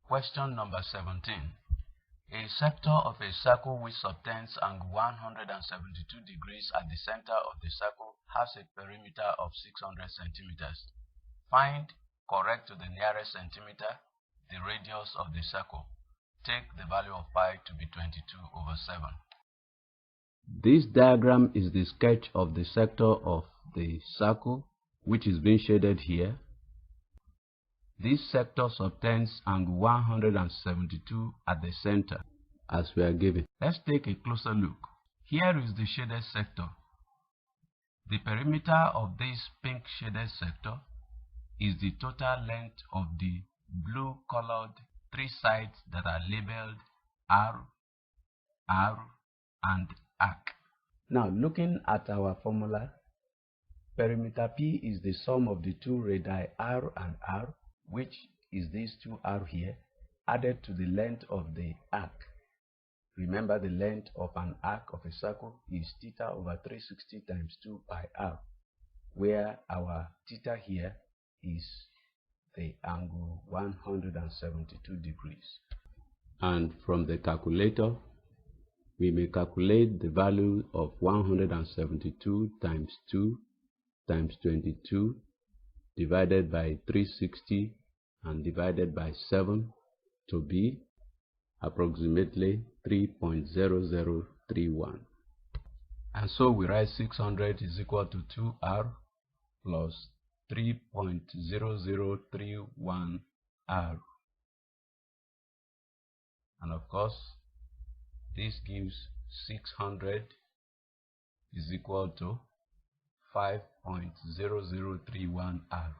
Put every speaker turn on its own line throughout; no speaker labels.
Question number 17. A sector of a circle which subtends angle 172 degrees at the center of the circle has a perimeter of 600 centimeters. Find, correct to the nearest centimeter, the radius of the circle. Take the value of pi to be 22/7.
This diagram is the sketch of the sector of the circle, which is being shaded here. This sector subtends angle 172 at the center, as we are given. Let's take a closer look. Here is the shaded sector. The perimeter of this pink shaded sector is the total length of the blue-colored three sides that are labeled R, R, and arc. Now, looking at our formula, perimeter P is the sum of the two radii R and R, which is these two R here, added to the length of the arc. Remember, the length of an arc of a circle is theta over 360 times 2 pi r, where our theta here is the angle 172 degrees. And from the calculator, we may calculate the value of 172 times 2 times 22 divided by 360 and divided by 7 to be approximately 3.0031. And so we write 600 is equal to 2r plus 3.0031 r. And of course, this gives 600 is equal to 5.0031 r.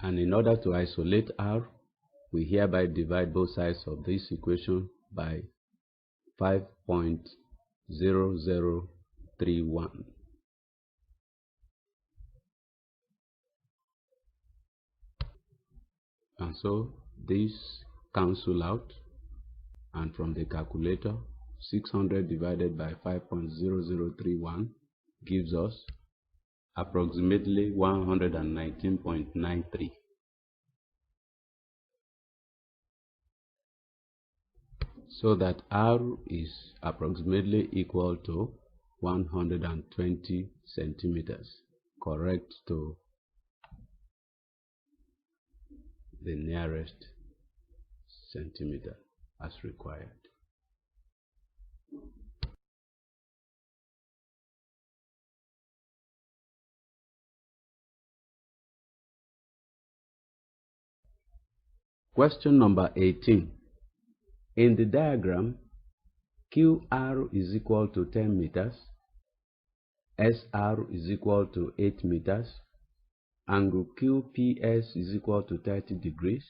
And in order to isolate r, we hereby divide both sides of this equation by 5.0031. And so this cancel out, and from the calculator, 600 divided by 5.0031 gives us approximately 119.93. So that R is approximately equal to 120 centimeters, correct to the nearest centimeter as required. Question number 18. In the diagram, QR is equal to 10 meters, SR is equal to 8 meters, angle QPS is equal to 30 degrees,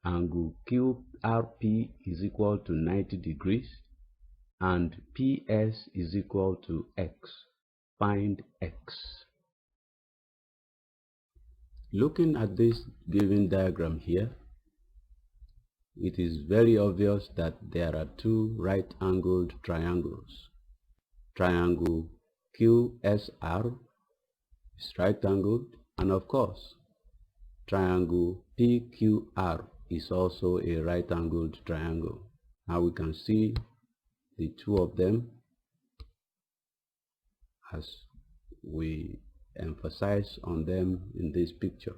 angle QRP is equal to 90 degrees, and PS is equal to X. Find X. Looking at this given diagram here, it is very obvious that there are two right-angled triangles. Triangle QSR is right-angled, and of course, triangle PQR is also a right-angled triangle. Now we can see the two of them as we emphasize on them in this picture.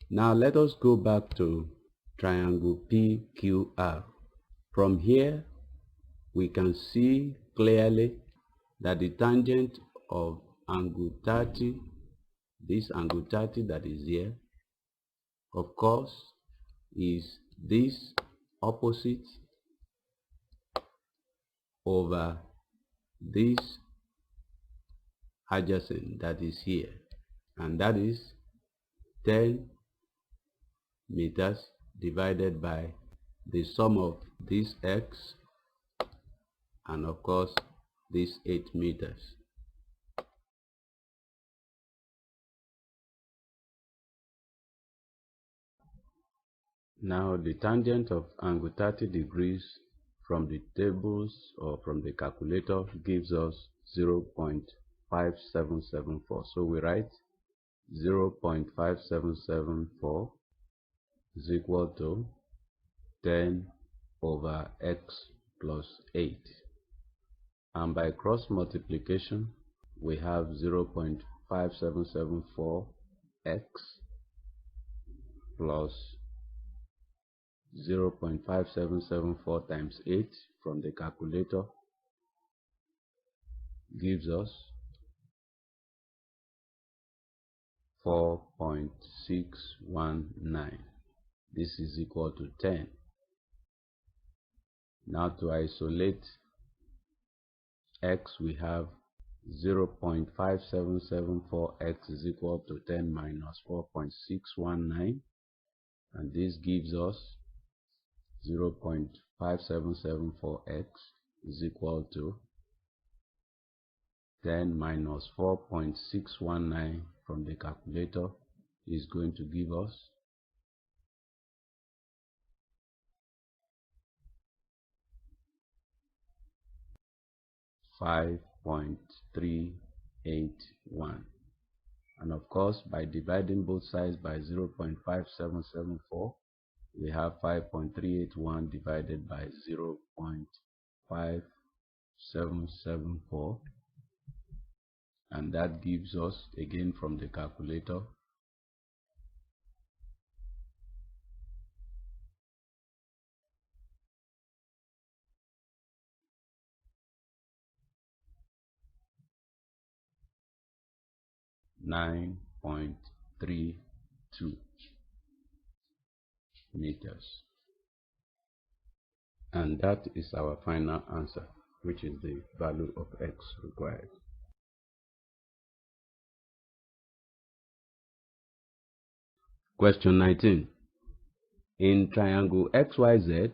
Now let us go back to triangle PQR. From here, we can see clearly that the tangent of angle 30, this angle 30 that is here, of course, is this opposite over this adjacent that is here, and that is 10 meters divided by the sum of this X and of course this 8 meters. Now the tangent of angle 30 degrees from the tables or from the calculator gives us 0.5774. So we write 0.5774 is equal to 10 over x plus 8. And by cross multiplication, we have 0.5774x plus 0.5774 times 8 from the calculator gives us 4.619. This is equal to 10. Now to isolate x, we have 0.5774x is equal to 10 minus 4.619, and this gives us 0.5774x is equal to 10 minus 4.619 from the calculator is going to give us 5.381. And of course, by dividing both sides by 0.5774, we have 5.381 divided by 0.5774, and that gives us, again from the calculator, 9.32 meters. And that is our final answer, which is the value of x required. Question 19. In triangle XYZ,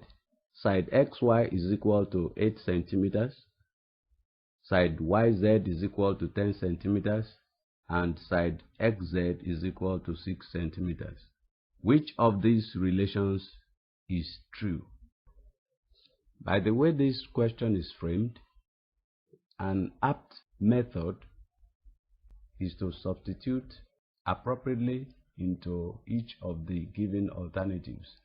side XY is equal to 8 centimeters, side YZ is equal to 10 centimeters, and side XZ is equal to 6 centimeters. Which of these relations is true? By the way this question is framed, an apt method is to substitute appropriately into each of the given alternatives,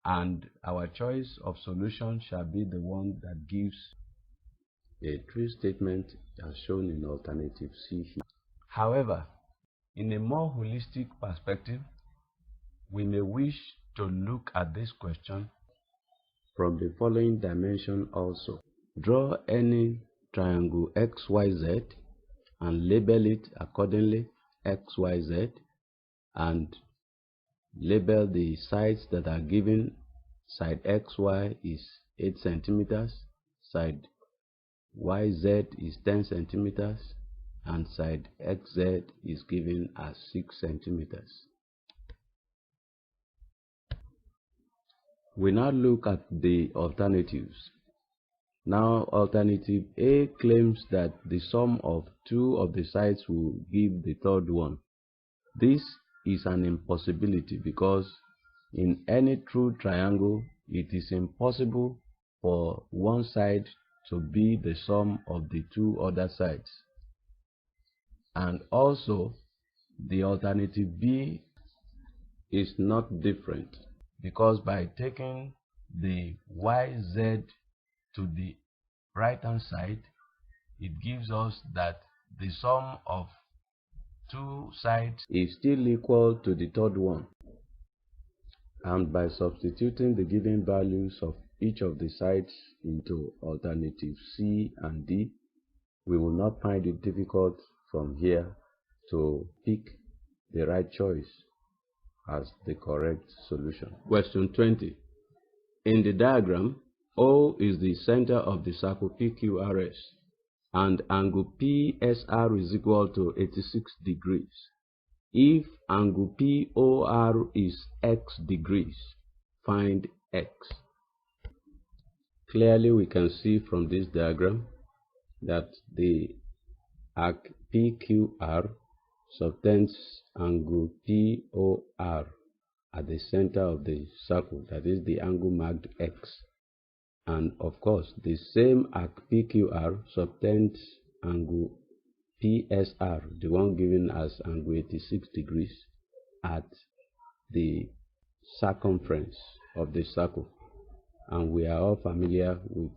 and our choice of solution shall be the one that gives a true statement as shown in alternative C here. However, in a more holistic perspective, we may wish to look at this question from the following dimension also. Draw any triangle XYZ and label it accordingly XYZ, and label the sides that are given. Side XY is 8 centimeters, side YZ is 10 centimeters, and side XZ is given as 6 centimeters. We now look at the alternatives. Now, alternative A claims that the sum of two of the sides will give the third one. This is an impossibility because in any true triangle, it is impossible for one side to be the sum of the two other sides. And also, the alternative B is not different, because by taking the YZ to the right hand side, it gives us that the sum of two sides is still equal to the third one. And by substituting the given values of each of the sides into alternative C and D, we will not find it difficult from here to pick the right choice as the correct solution. Question 20. In the diagram, O is the center of the circle PQRS, and angle PSR is equal to 86 degrees. If angle POR is x degrees, find x. Clearly we can see from this diagram that the arc PQR subtends angle POR at the center of the circle, that is the angle marked x. And of course, the same arc PQR subtends angle PSR, the one given as angle 86 degrees at the circumference of the circle. And we are all familiar with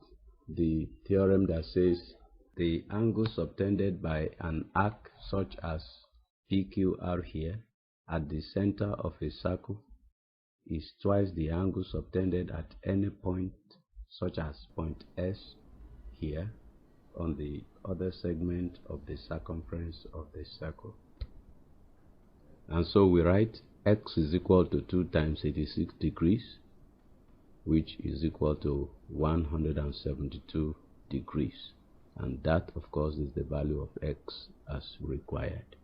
the theorem that says the angle subtended by an arc such as PQR here at the center of a circle is twice the angle subtended at any point such as point S here on the other segment of the circumference of the circle. And so we write x is equal to 2 times 86 degrees, which is equal to 172 degrees. And that, of course, is the value of x as required.